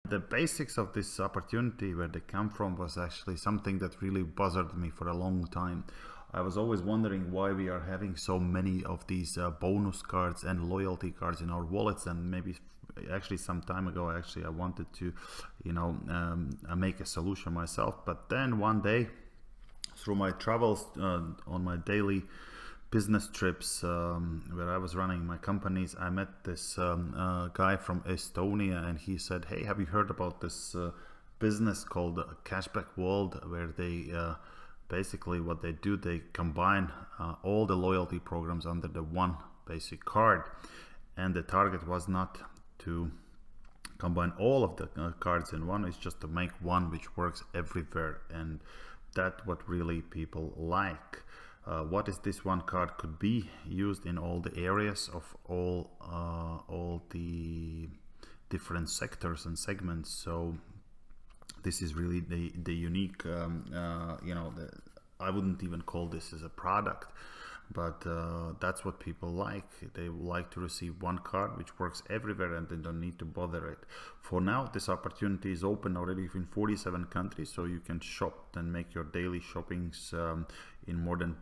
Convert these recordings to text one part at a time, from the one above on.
The basics of this opportunity, where they come from, was actually something that really bothered me for a long time. I was always wondering why we are having so many of these bonus cards and loyalty cards in our wallets, and maybe actually some time ago actually I wanted to, you know, make a solution myself. But then one day, through my travels on my daily business trips, where I was running my companies, I met this guy from Estonia, and he said, hey, have you heard about this business called Cashback World, where they basically what they do, they combine all the loyalty programs under the one basic card. And the target was not to combine all of the cards in one, it's just to make one which works everywhere, and that's what really people like. What is this one card could be used in all the areas of all the different sectors and segments. So this is really the unique, you know, I wouldn't even call this as a product, but that's what people like. They like to receive one card which works everywhere, and they don't need to bother it. For now, this opportunity is open already in 47 countries, so you can shop and make your daily shoppings in more than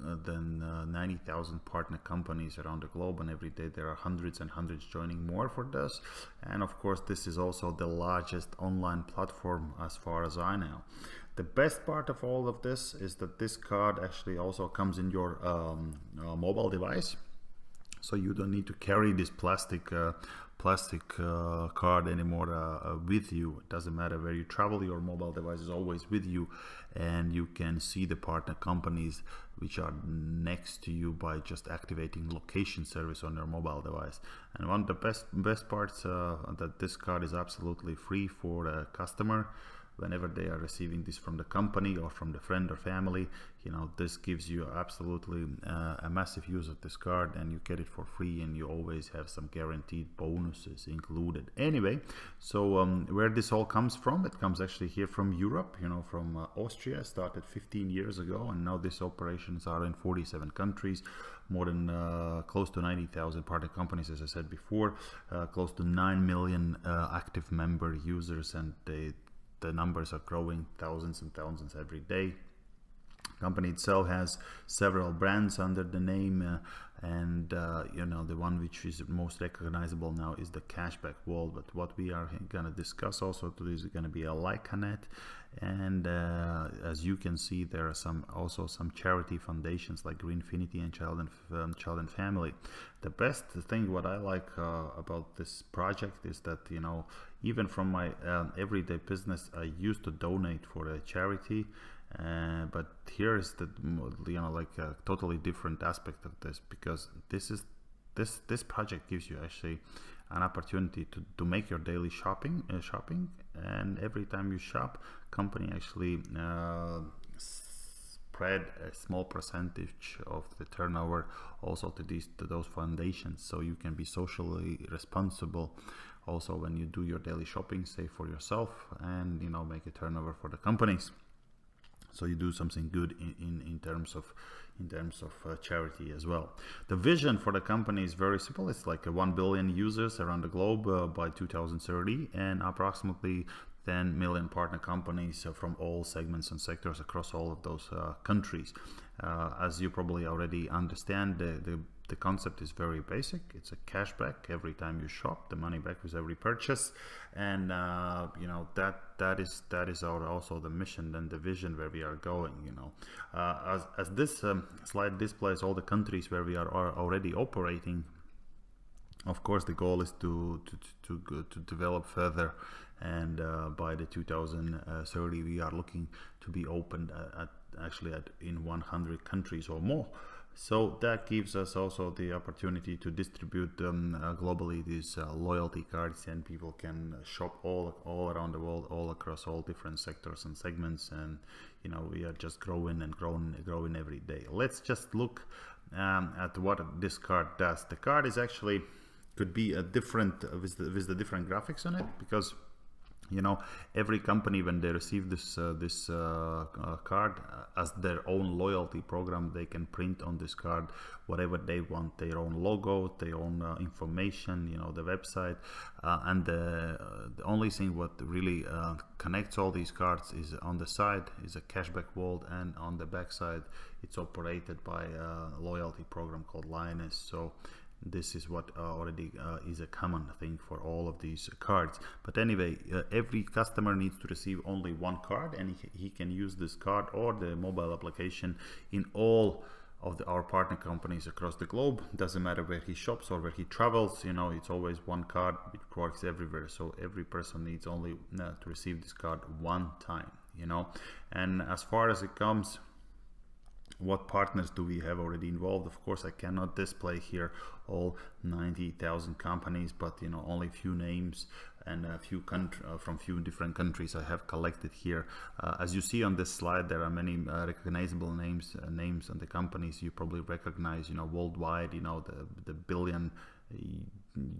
90,000 partner companies around the globe, and every day there are hundreds and hundreds joining more for this. And of course, this is also the largest online platform as far as I know. The best part of all of this is that this card actually also comes in your mobile device, so you don't need to carry this plastic card anymore with you. It doesn't matter where you travel, your mobile device is always with you, and you can see the partner companies which are next to you by just activating location service on your mobile device. And one of the best parts that this card is absolutely free for a customer. Whenever they are receiving this from the company or from the friend or family, you know, this gives you absolutely a massive use of this card, and you get it for free, and you always have some guaranteed bonuses included. Anyway, so where this all comes from, it comes actually here from Europe, you know, from Austria. Started 15 years ago, and now these operations are in 47 countries, more than close to 90,000 partner companies, as I said before, close to 9 million active member users, and the numbers are growing thousands and thousands every day. Company itself has several brands under the name, and you know, the one which is most recognizable now is the Cashback World. But what we are going to discuss also today is going to be a Lyconet, and as you can see, there are also some charity foundations like Greenfinity and Child and Family. The best thing what I like about this project is that, you know, even from my everyday business, I used to donate for a charity. But here is the, you know, like a totally different aspect of this, because this project gives you actually an opportunity to make your daily shopping, and every time you shop, company actually spread a small percentage of the turnover also to those foundations, so you can be socially responsible also when you do your daily shopping, save for yourself, and, you know, make a turnover for the companies. So you do something good in terms of charity as well. The vision for the company is very simple. It's like 1 billion users around the globe by 2030, and approximately 10 million partner companies from all segments and sectors across all of those countries. As you probably already understand, the concept is very basic. It's a cashback every time you shop, the money back with every purchase, and you know, that is also the mission and the vision where we are going. You know, as this slide displays all the countries where we are already operating. Of course, the goal is to develop further, and by the 2030 we are looking to be opened in 100 countries or more. So that gives us also the opportunity to distribute globally these loyalty cards, and people can shop all around the world, all across all different sectors and segments. And, you know, we are just growing and growing every day. Let's just look at what this card does. The card is actually could be a different with the different graphics on it, because You know, every company, when they receive this card as their own loyalty program, they can print on this card whatever they want, their own logo, their own information, you know, the website, and the only thing what really connects all these cards is on the side is a cashback wallet, and on the back side it's operated by a loyalty program called Lyconet. So this is what already is a common thing for all of these cards. But anyway, every customer needs to receive only one card, and he can use this card or the mobile application in all of our partner companies across the globe. Doesn't matter where he shops or where he travels, you know, it's always one card. It works everywhere, so every person needs only to receive this card one time, you know. And as far as it comes, what partners do we have already involved? Of course, I cannot display here all 90,000 companies, but you know, only few names and a few from few different countries I have collected here. As you see on this slide, there are many recognizable names on the companies you probably recognize, you know, worldwide. You know, the billion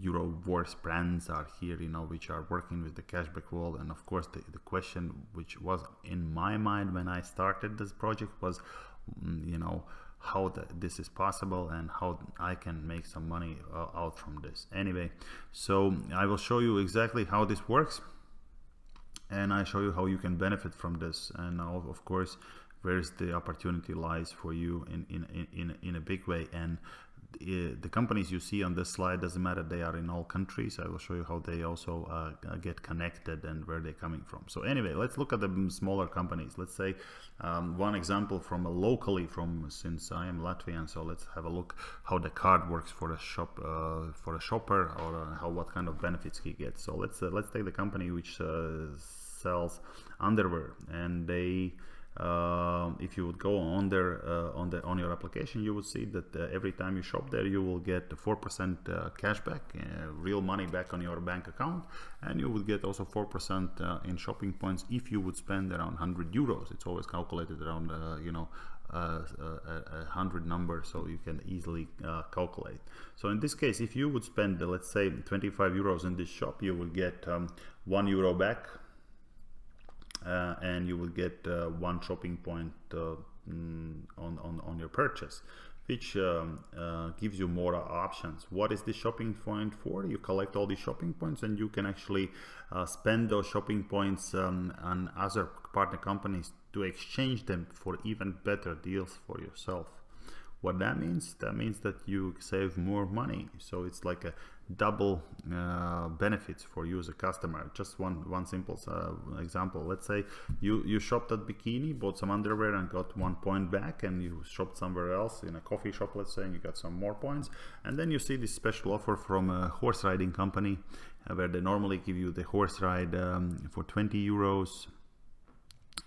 euro worth brands are here, you know, which are working with the cashback wall. And of course, the question which was in my mind when I started this project was, you know, how this is possible and how I can make some money out from this. Anyway, so I will show you exactly how this works, and I show you how you can benefit from this, and of course where's the opportunity lies for you in a big way. And the companies you see on this slide, doesn't matter, they are in all countries. I will show you how they also get connected and where they're coming from. So anyway, let's look at the smaller companies. Let's say one example from locally, since I am Latvian, so let's have a look how the card works for a shopper, or what kind of benefits he gets. So let's take the company which sells underwear, and they if you would go on there on your application, you would see that every time you shop there, you will get 4% cashback, real money back on your bank account, and you would get also 4% in shopping points if you would spend around 100 euros. It's always calculated around you know, a 100 number, so you can easily calculate. So in this case, if you would spend let's say 25 euros in this shop, you will get 1 euro back. And you will get 1 shopping point on your purchase, which gives you more options. What is the shopping point for? You collect all these shopping points, and you can actually spend those shopping points on other partner companies to exchange them for even better deals for yourself. What that means? That means that you save more money. So it's like a double benefits for you as a customer. Just one simple example. Let's say you shopped at Bikini, bought some underwear and got 1 point back, and you shopped somewhere else in a coffee shop, let's say, and you got some more points. And then you see this special offer from a horse riding company where they normally give you the horse ride for 20 euros.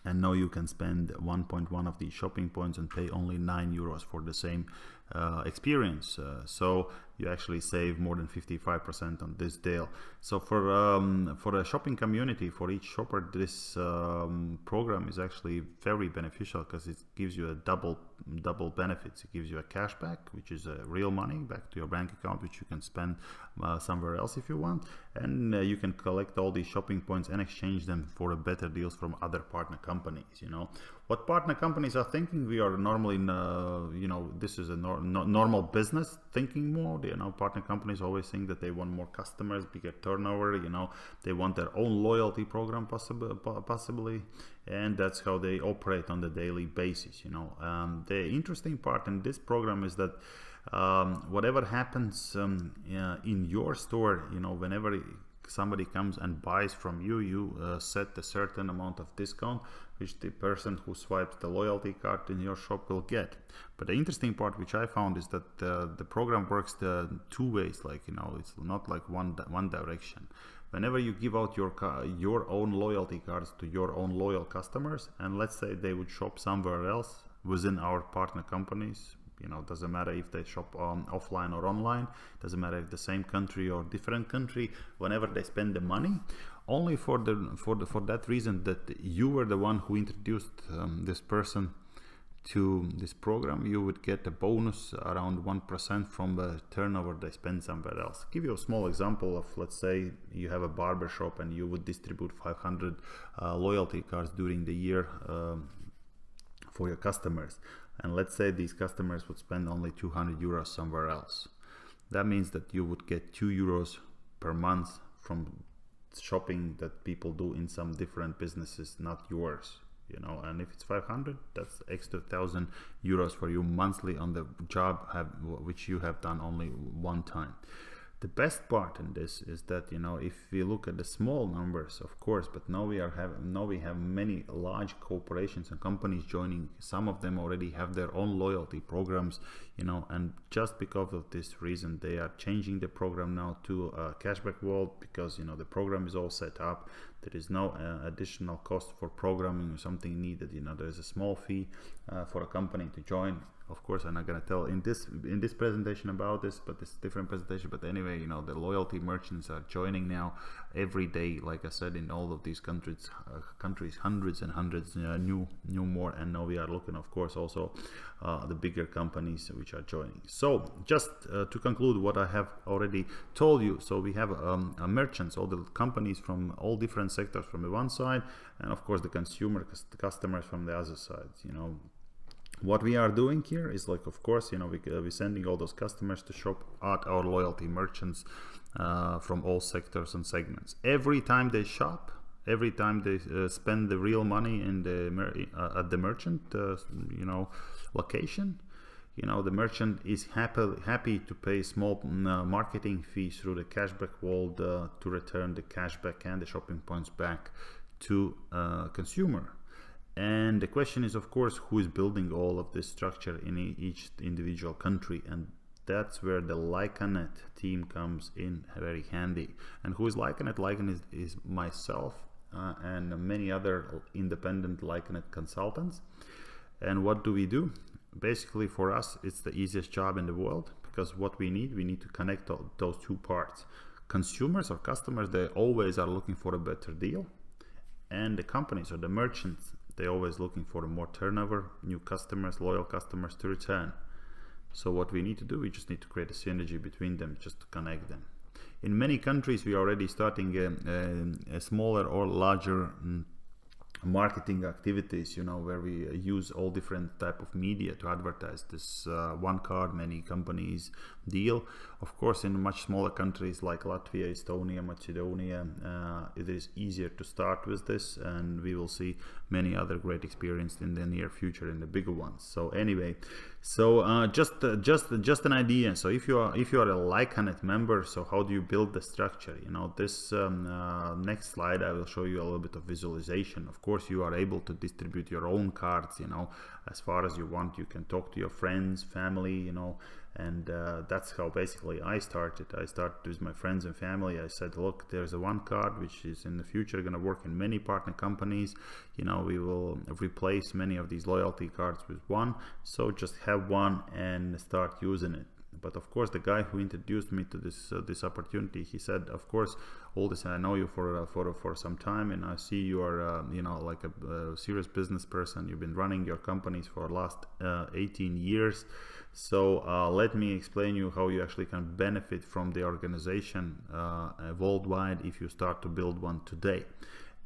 And now you can spend 1.1 of these shopping points and pay only 9 euros for the same experience. So you actually save more than 55% on this deal. So for a shopping community, for each shopper, this program is actually very beneficial, because it gives you a double benefits. It gives you a cashback, which is real money back to your bank account, which you can spend somewhere else if you want, and you can collect all these shopping points and exchange them for better deals from other partner companies. You know what partner companies are thinking? We are normally you know, this is a normal business thinking mode. You know, partner companies always think that they want more customers, bigger turnover, you know, they want their own loyalty program possibly, and that's how they operate on the daily basis. You know, the interesting part in this program is that whatever happens in your store, you know, whenever somebody comes and buys from you, you set a certain amount of discount which the person who swipes the loyalty card in your shop will get. But the interesting part which I found is that the program works two ways. Like, you know, it's not like one direction. Whenever you give out your own loyalty cards to your own loyal customers, and let's say they would shop somewhere else within our partner companies, you know, doesn't matter if they shop offline or online, doesn't matter if the same country or different country, whenever they spend the money, only for that reason that you were the one who introduced this person to this program, you would get a bonus around 1% from the turnover they spend somewhere else. Give you a small example of, let's say you have a barber shop and you would distribute 500 loyalty cards during the year for your customers, and let's say these customers would spend only 200 euros somewhere else. That means that you would get 2 euros per month from shopping that people do in some different businesses, not yours. You know, and if it's 500, that's extra 1,000 euros for you monthly on the job which you have done only one time. The best part in this is that, you know, if we look at the small numbers, of course, but now we have many large corporations and companies joining. Some of them already have their own loyalty programs, you know, and just because of this reason, they are changing the program now to a cashback world, because, you know, the program is all set up. There is no additional cost for programming or something needed. You know, there is a small fee for a company to join. Of course, I'm not going to tell in this presentation about this, but it's a different presentation. But anyway, you know, the loyalty merchants are joining now every day. Like I said, in all of these countries, hundreds and hundreds new more. And now we are looking, of course, also the bigger companies which are joining. So just to conclude what I have already told you, so we have merchants, all the companies from all different sectors from the one side, and of course the customers from the other side. You know, what we are doing here is, like, of course, you know, we're sending all those customers to shop at our loyalty merchants from all sectors and segments. Every time they shop, every time they spend the real money in at the merchant, you know, location, you know, the merchant is happy to pay small marketing fees through the cashback world to return the cashback and the shopping points back to consumer. And the question is, of course, who is building all of this structure in each individual country, and that's where the Lyconet team comes in very handy. And who is Lyconet? Lyconet is myself and many other independent Lyconet consultants. And what do? Basically, for us, it's the easiest job in the world, because what we need to connect those two parts. Consumers or customers, they always are looking for a better deal, and the companies or the merchants, they're always looking for more turnover, new customers, loyal customers to return. So what we need to do, we just need to create a synergy between them, just to connect them. In many countries, we are already starting a smaller or larger marketing activities, you know, where we use all different type of media to advertise this one card, many companies deal. Of course, in much smaller countries like Latvia, Estonia, Macedonia, it is easier to start with this, and we will see many other great experiences in the near future in the bigger ones. So anyway, so just an idea. So if you are a Lyconet member, so how do you build the structure? You know, this next slide I will show you a little bit of visualization. Of course, you are able to distribute your own cards, you know, as far as you want. You can talk to your friends, family, you know, and that's how basically I started. I started with my friends and family. I said, look, there's a one card which is in the future going to work in many partner companies. You know, we will replace many of these loyalty cards with one. So just have one and start using it. But of course, the guy who introduced me to this opportunity, he said, of course, all this, I know you for some time, and I see you are you know, like a serious business person. You've been running your companies for the last 18 years. So let me explain you how you actually can benefit from the organization worldwide if you start to build one today.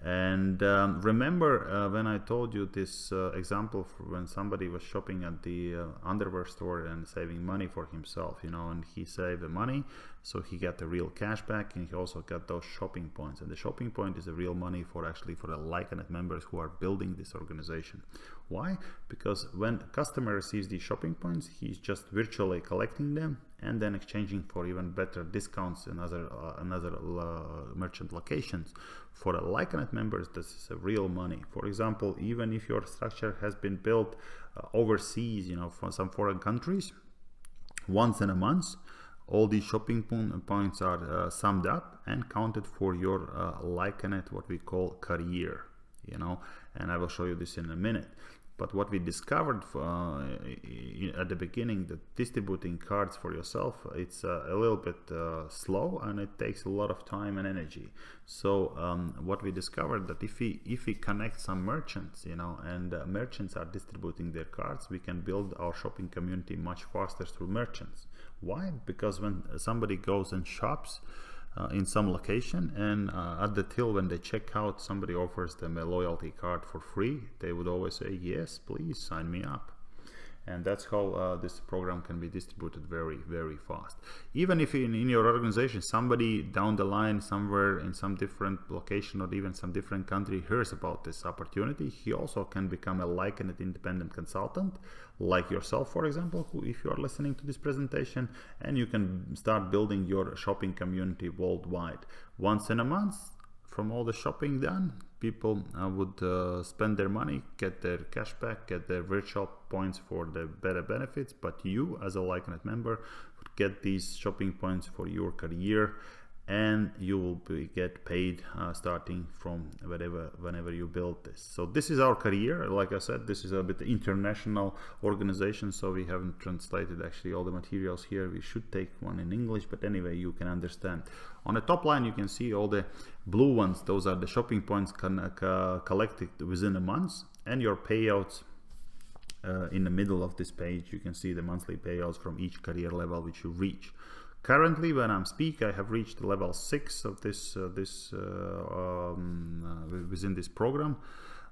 And remember when I told you this example when somebody was shopping at the underwear store and saving money for himself, you know, and he saved the money, so he got the real cash back, and he also got those shopping points. And the shopping point is the real money for the Lyconet members who are building this organization. Why? Because when a customer receives these shopping points, he's just virtually collecting them and then exchanging for even better discounts in other merchant locations. For the Lyconet members, this is a real money. For example, even if your structure has been built overseas, you know, for some foreign countries, once in a month, all these shopping points are summed up and counted for your Lyconet, what we call career, you know, and I will show you this in a minute. But what we discovered at the beginning, that distributing cards for yourself, it's a little bit slow, and it takes a lot of time and energy. So what we discovered, that if we connect some merchants, you know, and merchants are distributing their cards, we can build our shopping community much faster through merchants. Why? Because when somebody goes and shops in some location, and at the till, when they check out, somebody offers them a loyalty card for free, they would always say, yes, please sign me up. And that's how this program can be distributed very, very fast. Even if in your organization somebody down the line somewhere in some different location or even some different country hears about this opportunity, he also can become a Lyconet independent consultant, like yourself, for example, who, if you are listening to this presentation, and you can start building your shopping community worldwide. Once in a month, from all the shopping done, people would spend their money, get their cashback, get their virtual points for the better benefits, but you as a Lyconet member would get these shopping points for your career, and you will get paid starting from whenever you build this. So this is our career. Like I said, this is a bit international organization, so we haven't translated actually all the materials here. We should take one in English, but anyway, you can understand. On the top line, you can see all the blue ones. Those are the shopping points collected within a month, and your payouts. In the middle of this page, you can see the monthly payouts from each career level which you reach. Currently, when I'm speaking, I have reached level 6 of this within this program.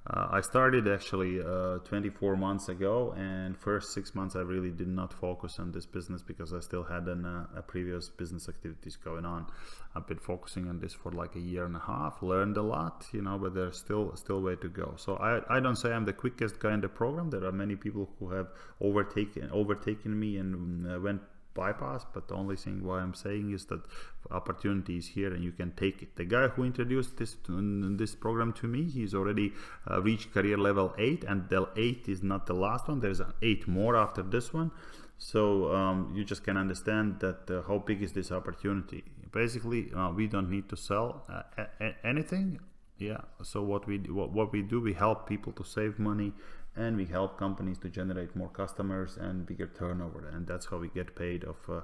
I started actually 24 months ago, and first 6 months I really did not focus on this business because I still had a previous business activities going on. I've been focusing on this for like a year and a half, learned a lot, you know, but there's still way to go. So I don't say I'm the quickest guy in the program. There are many people who have overtaken me and went bypass, but the only thing why I'm saying is that opportunity is here and you can take it. The guy who introduced this program to me, he's already reached career level 8, and the 8 is not the last one. There's 8 more after this one. So you just can understand that how big is this opportunity. Basically, we don't need to sell anything. Yeah. So what we do, we help people to save money, and we help companies to generate more customers and bigger turnover, and that's how we get paid for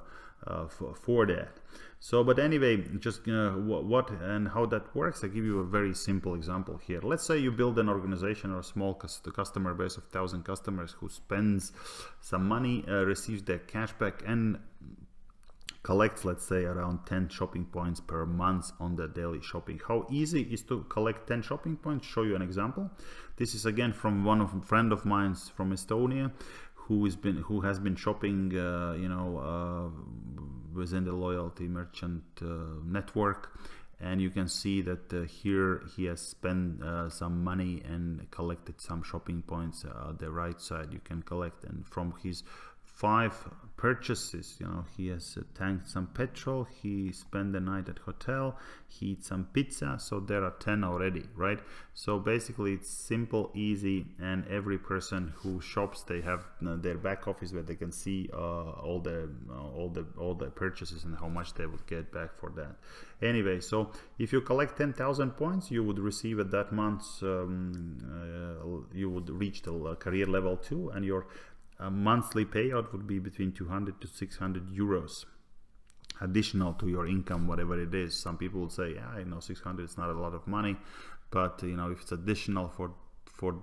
that. So, but anyway, just what and how that works, I give you a very simple example here. Let's say you build an organization or a small customer base of 1,000 customers who spends some money, receives their cashback, and collects, let's say, around 10 shopping points per month on the daily shopping. How easy is to collect 10 shopping points? Show you an example. This is again from a friend of mine from Estonia, who has been shopping, within the loyalty merchant network. And you can see that here he has spent some money and collected some shopping points. The right side you can collect, and from his 5 purchases, you know, he has tanked some petrol, he spent the night at hotel, he eat some pizza, so there are 10 already, right? So basically it's simple, easy, and every person who shops, they have their back office where they can see all the purchases and how much they would get back for that. Anyway, so if you collect 10,000 points, you would receive at that month, you would reach the career level 2, and your monthly payout would be between 200 to 600 euros additional to your income, whatever it is. Some people will say, yeah, I know 600 is not a lot of money, but you know, if it's additional for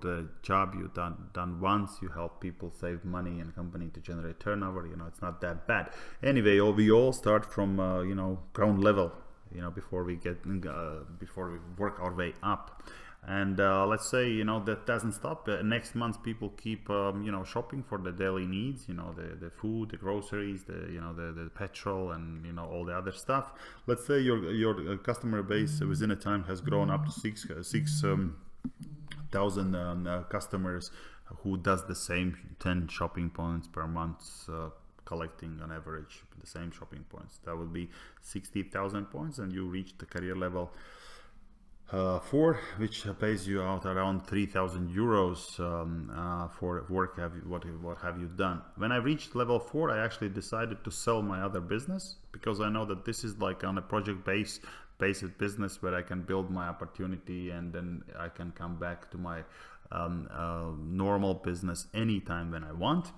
the job you done once, you help people save money and company to generate turnover, you know, it's not that bad. Anyway, we all start from ground level, you know, before we work our way up. And let's say, you know, that doesn't stop. Next month people keep shopping for the daily needs, you know, the food, the groceries, the petrol, and you know, all the other stuff. Let's say your customer base within a time has grown up to 6,000 customers who does the same 10 shopping points per month, collecting on average the same shopping points. That would be 60,000 points, and you reach the career level 4, which pays you out around 3,000 euros for work. What have you done? When I reached level 4, I actually decided to sell my other business, because I know that this is like on a project based business where I can build my opportunity, and then I can come back to my normal business anytime when I want.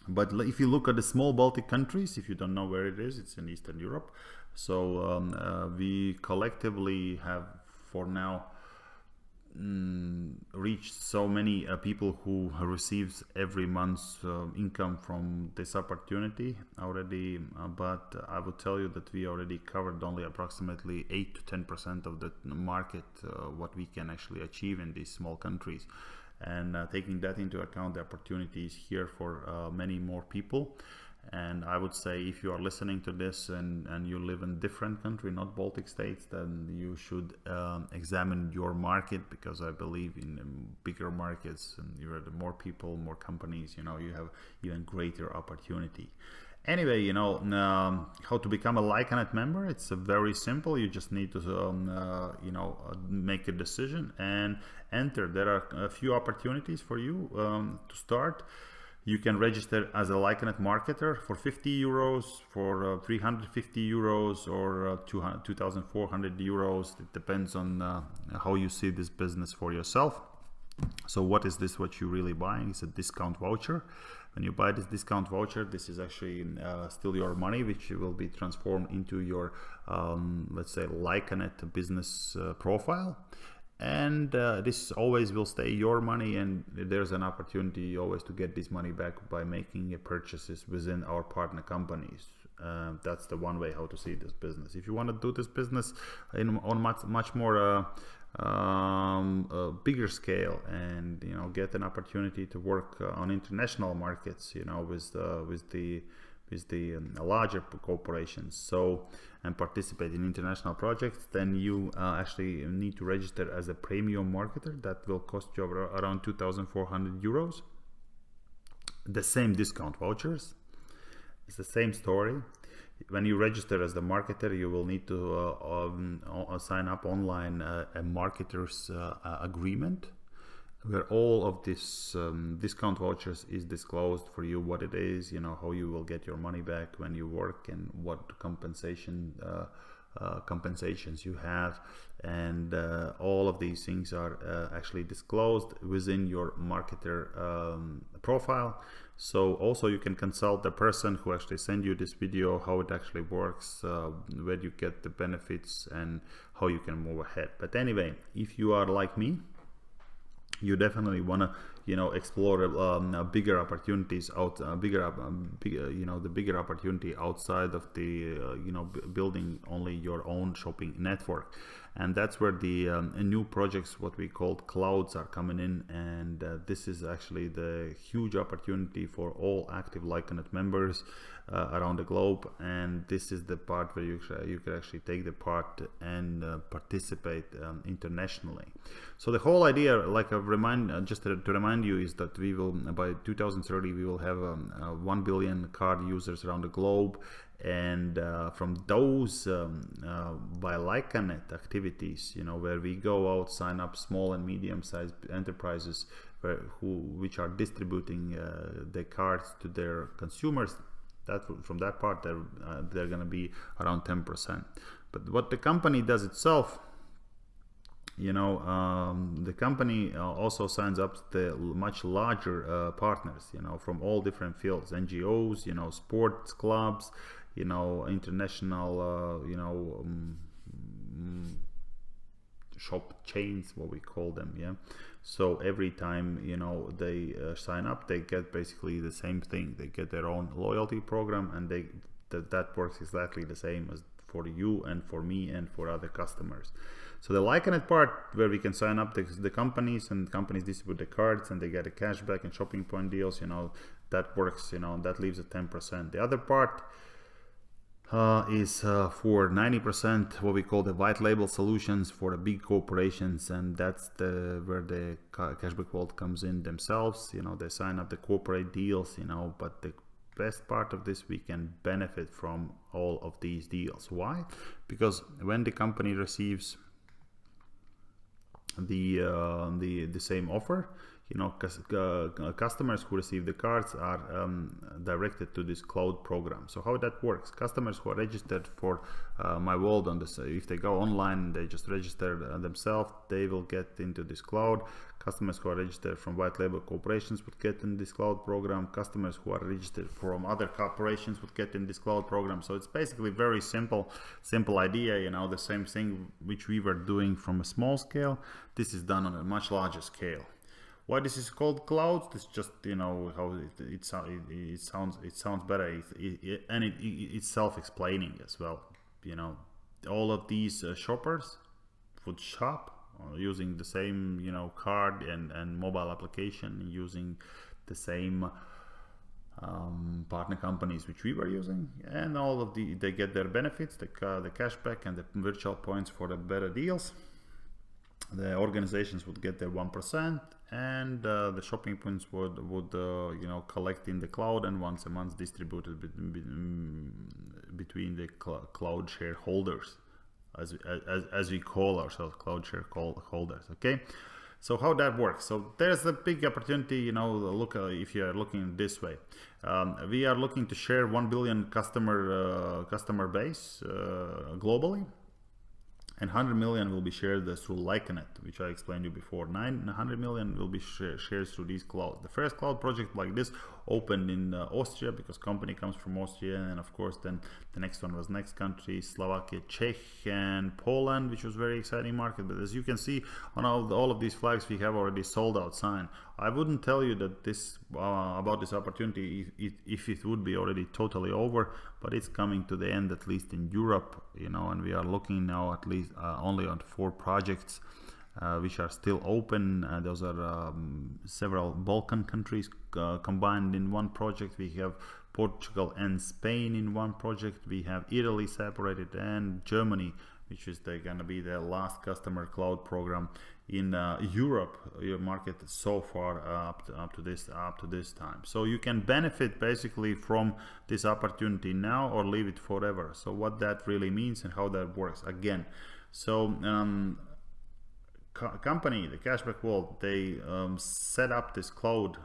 But if you look at the small Baltic countries, if you don't know where it is, it's in Eastern Europe. So we collectively have for now reached so many people who receives every month's income from this opportunity already, but I would tell you that we already covered only approximately 8 to 10% of the market, what we can actually achieve in these small countries. And taking that into account, the opportunity is here for many more people. And I would say if you are listening to this and you live in different country, not Baltic states, then you should examine your market, because I believe in bigger markets and you have more people, more companies, you know, you have even greater opportunity. Anyway, you know, how to become a Lyconet member? It's very simple. You just need to, you know, make a decision and enter. There are a few opportunities for you to start. You can register as a Lyconet marketer for 50 euros, for 350 euros, or 2,400 euros. It depends on how you see this business for yourself. So what is this, what you're really buying? It's a discount voucher. When you buy this discount voucher, this is actually still your money, which will be transformed into your, let's say, Lyconet business profile. And this always will stay your money, and there's an opportunity always to get this money back by making purchases within our partner companies. That's the one way how to see this business. If you want to do this business on much more bigger scale, and you know, get an opportunity to work on international markets, you know, with the larger corporations, so, and participate in international projects, then you actually need to register as a premium marketer. That will cost you around 2,400 euros. The same discount vouchers, it's the same story. When you register as the marketer, you will need to sign up online a marketer's agreement, where all of this discount vouchers is disclosed for you, what it is, you know, how you will get your money back when you work, and what compensations you have, and all of these things are actually disclosed within your marketer profile. So also you can consult the person who actually sent you this video, how it actually works, where you get the benefits, and how you can move ahead. But anyway, if you are like me, you definitely want to, you know, explore bigger opportunities out, you know, the bigger opportunity outside of the, you know, building only your own shopping network. And that's where the new projects, what we called clouds, are coming in. And this is actually the huge opportunity for all active Lyconet members around the globe. And this is the part where you can actually take the part and participate internationally. So the whole idea, like just to remind you, is that we will, by 2030, we will have 1 billion card users around the globe. And from those by Lyconet activities, you know, where we go out, sign up small and medium-sized enterprises which are distributing the cards to their consumers, that from that part they're going to be around 10%. But what the company does itself, you know, the company also signs up the much larger partners, you know, from all different fields, NGOs, you know, sports clubs, you know, international, you know, shop chains, what we call them, yeah. So every time, you know, they sign up, they get basically the same thing. They get their own loyalty program, and that works exactly the same as for you and for me and for other customers. So the Lyconet part, where we can sign up the companies, and companies distribute the cards and they get a cashback and shopping point deals, you know, that works, you know, that leaves at 10%. The other part is for 90%, what we call the white label solutions for the big corporations, and that's where the cashback vault comes in themselves. You know, they sign up the corporate deals, you know, but the best part of this, we can benefit from all of these deals. Why? Because when the company receives the same offer, customers who receive the cards are directed to this cloud program. So how that works: customers who are registered for My World on this, if they go online, they just register themselves, they will get into this cloud. Customers who are registered from white label corporations would get in this cloud program. Customers who are registered from other corporations would get in this cloud program. So it's basically very simple idea, the same thing which we were doing from a small scale. This is done on a much larger scale. Why this is called cloud? It's just how it sounds better, and it's self-explaining as well. All of these shoppers would shop using the same card and mobile application, using the same partner companies which we were using, and all of they get their benefits, the cashback and the virtual points for the better deals. The organizations would get their 1%, and the shopping points would collect in the cloud and once a month distributed between the cloud shareholders, as we call ourselves, cloud shareholders. Okay, so how that works? So there's a big opportunity. Look, if you are looking this way, we are looking to share 1 billion customer base globally. And 100 million will be shared through Lyconet, which I explained you before. 900 million will be shared through these clouds. The first cloud project like this opened in Austria, because company comes from Austria, and of course then the next one was next country, Slovakia, Czech, and Poland, which was very exciting market. But as you can see on all of these flags, we have already sold out sign. I wouldn't tell you that this about this opportunity if it would be already totally over, but it's coming to the end, at least in Europe, and we are looking now at least only on 4 projects which are still open. Those are several Balkan countries combined in one project. We have Portugal and Spain in one project. We have Italy separated, and Germany, which is going to be the last customer cloud program in Europe, your market so far up to this time. So you can benefit basically from this opportunity now or leave it forever. So what that really means and how that works again. So company, the Cashback World, they set up this cloud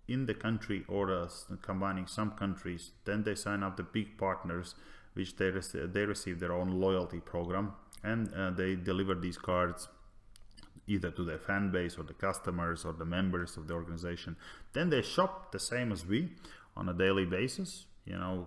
in the country, or combining some countries. Then they sign up the big partners, which they receive their own loyalty program, and they deliver these cards either to their fan base or the customers or the members of the organization. Then they shop the same as we on a daily basis,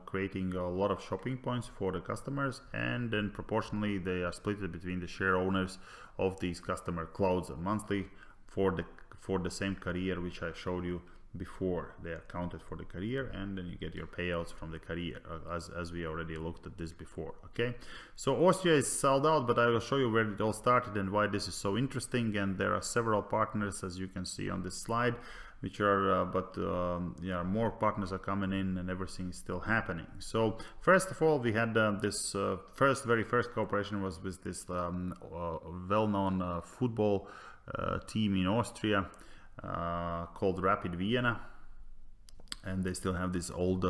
creating a lot of shopping points for the customers, and then proportionally they are split between the share owners of these customer clouds monthly for the same career which I showed you before. They are counted for the career, and then you get your payouts from the career, as we already looked at this before. Okay, so Austria is sold out, but I will show you where it all started and why this is so interesting. And there are several partners, as you can see on this slide, which are more partners are coming in, and everything is still happening. So first of all, we had this very first cooperation was with this well-known football team in Austria called Rapid Vienna, and they still have this old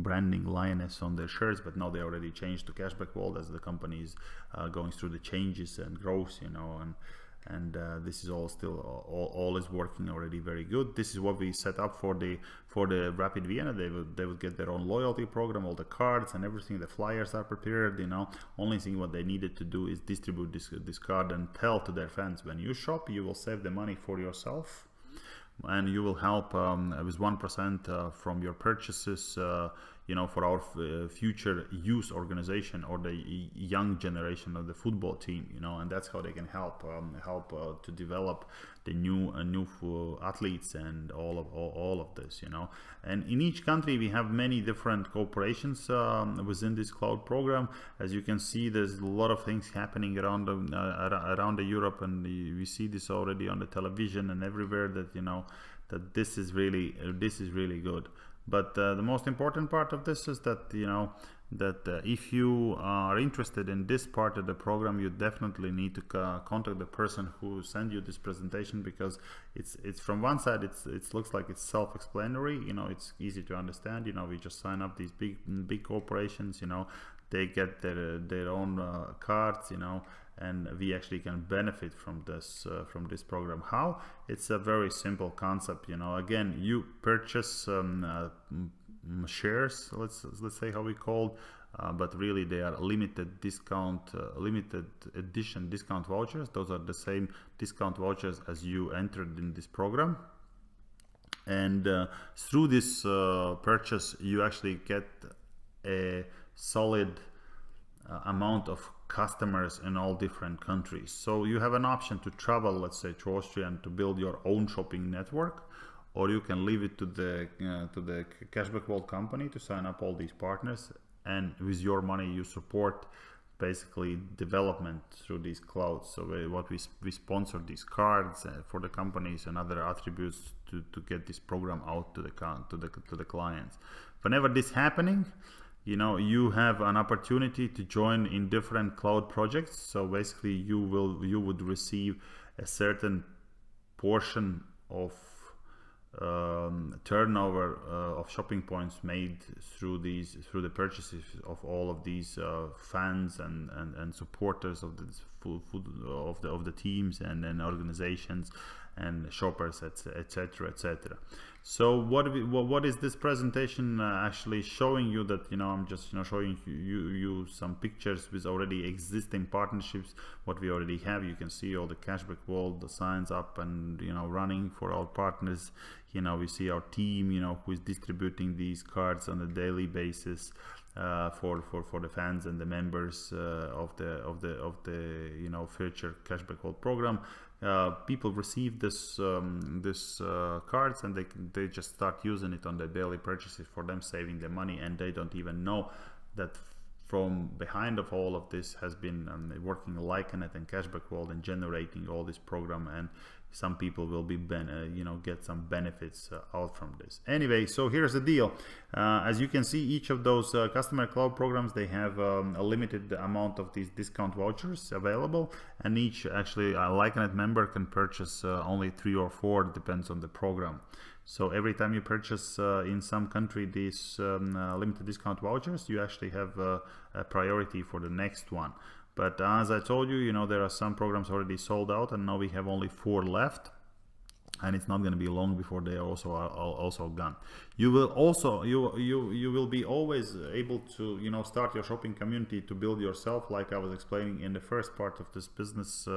branding lioness on their shirts, but now they already changed to Cashback World as the company is going through the changes and growth, and this is all still all is working already very good. This is what we set up for the Rapid Vienna. They would get their own loyalty program, all the cards and everything. The flyers are prepared. Only thing what they needed to do is distribute this card and tell to their fans, when you shop, you will save the money for yourself, and you will help with 1% from your purchases, for our future youth organization, or the young generation of the football team, and that's how they can help to develop the new athletes and all of this, And in each country we have many different corporations within this cloud program. As you can see, there's a lot of things happening around Europe, and we see this already on the television and everywhere, that that this is really good. But the most important part of this is that if you are interested in this part of the program, you definitely need to contact the person who sent you this presentation, because it's from one side it looks like it's self-explanatory, it's easy to understand. We just sign up these big corporations, they get their own cards, and we actually can benefit from this program. How? It's a very simple concept. You know, again, you purchase shares, let's say how we called, but really they are limited discount, limited edition discount vouchers. Those are the same discount vouchers as you entered in this program. And through this purchase, you actually get a solid amount of customers in all different countries. So you have an option to travel, let's say, to Austria and to build your own shopping network, or you can leave it to the Cashback World company to sign up all these partners, and with your money you support basically development through these clouds. So what we sponsor these cards for the companies and other attributes to get this program out to the clients. Whenever this happening, you know, you have an opportunity to join in different cloud projects. So basically you would receive a certain portion of turnover of shopping points made through the purchases of all of these fans and supporters of the teams and organizations and shoppers, etc, etc. So what is this presentation actually showing you? That, you know, I'm just, you know, showing you some pictures with already existing partnerships, what we already have. You can see all the Cashback World, the signs up and, you know, running for our partners. You know, we see our team, you know, who is distributing these cards on a daily basis for the fans and the members of the you know, future Cashback World program. People receive this cards, and they just start using it on their daily purchases, for them saving their money, and they don't even know that from behind of all of this has been working Lyconet and Cashback World and generating all this program, and some people will be you know, get some benefits out from this. Anyway, so here's the deal. As you can see, each of those customer cloud programs, they have a limited amount of these discount vouchers available, and each actually a Lyconet member can purchase only 3 or 4, depends on the program. So every time you purchase in some country these limited discount vouchers, you actually have a priority for the next one. But as I told you, you know, there are some programs already sold out, and now we have only 4 left, and it's not going to be long before they are also gone. You will also you will be always able to, you know, start your shopping community to build yourself, like I was explaining in the first part of this business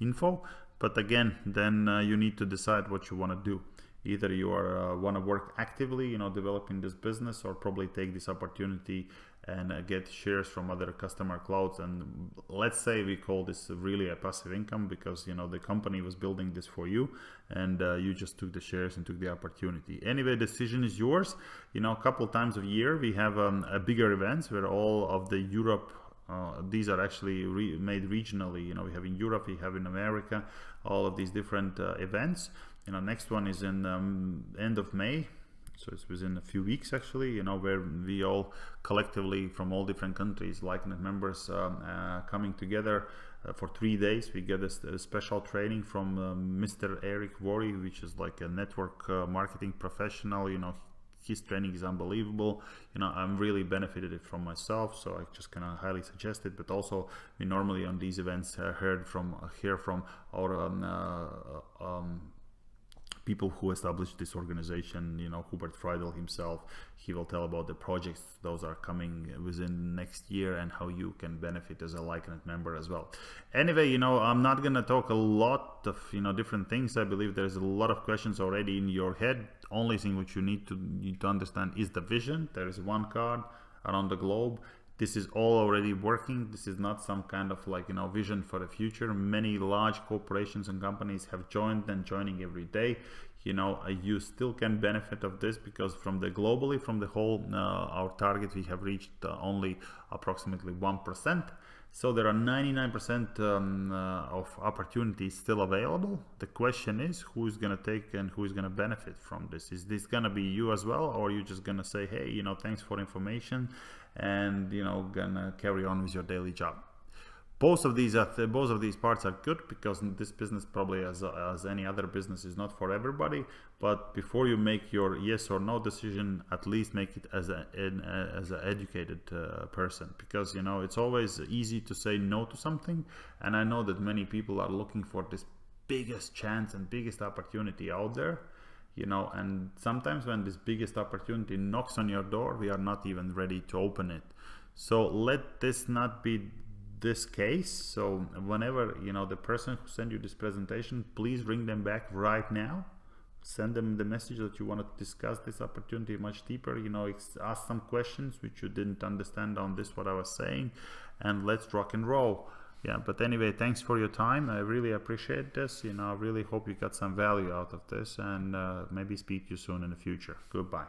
info. But again, then you need to decide what you want to do. Either you are want to work actively, you know, developing this business, or probably take this opportunity and get shares from other customer clouds. And let's say we call this really a passive income, because, you know, the company was building this for you, and you just took the shares and took the opportunity. Anyway, decision is yours. You know, a couple times a year we have a bigger events where all of the Europe, these are actually made regionally. You know, we have in Europe, we have in America, all of these different events. You know, next one is in end of May, so it's within a few weeks actually, you know, where we all collectively from all different countries, Lyconet members, coming together for 3 days. We get a special training from Mr. Eric Worry, which is like a network marketing professional. You know, his training is unbelievable. You know, I'm really benefited it from myself, so I just kind of highly suggest it. But also, we normally on these events hear from our people who established this organization. You know, Hubert Friedel himself, he will tell about the projects those are coming within next year and how you can benefit as a Lyconet member as well. Anyway, you know, I'm not gonna talk a lot of, you know, different things. I believe there's a lot of questions already in your head. Only thing which you need to understand is the vision. There is one card around the globe. This is all already working. This is not some kind of, like, you know, vision for the future. Many large corporations and companies have joined and joining every day. You know, you still can benefit of this, because from the globally, from the whole our target, we have reached only approximately 1%. So there are 99% of opportunities still available. The question is, who is going to take and who is going to benefit from this? Is this going to be you as well, or are you just going to say, hey, you know, thanks for information, and, you know, gonna carry on with your daily job? both of these parts are good, because this business, probably as any other business, is not for everybody. But before you make your yes or no decision, at least make it as an educated person, because you know it's always easy to say no to something, and I know that many people are looking for this biggest chance and biggest opportunity out there, you know, and sometimes when this biggest opportunity knocks on your door, we are not even ready to open it. So let this not be this case. So whenever, you know, the person who sent you this presentation, please ring them back right now, send them the message that you want to discuss this opportunity much deeper, you know, ask some questions which you didn't understand on this what I was saying, and let's rock and roll. Yeah, but anyway, thanks for your time. I really appreciate this. You know, I really hope you got some value out of this, and maybe speak to you soon in the future. Goodbye.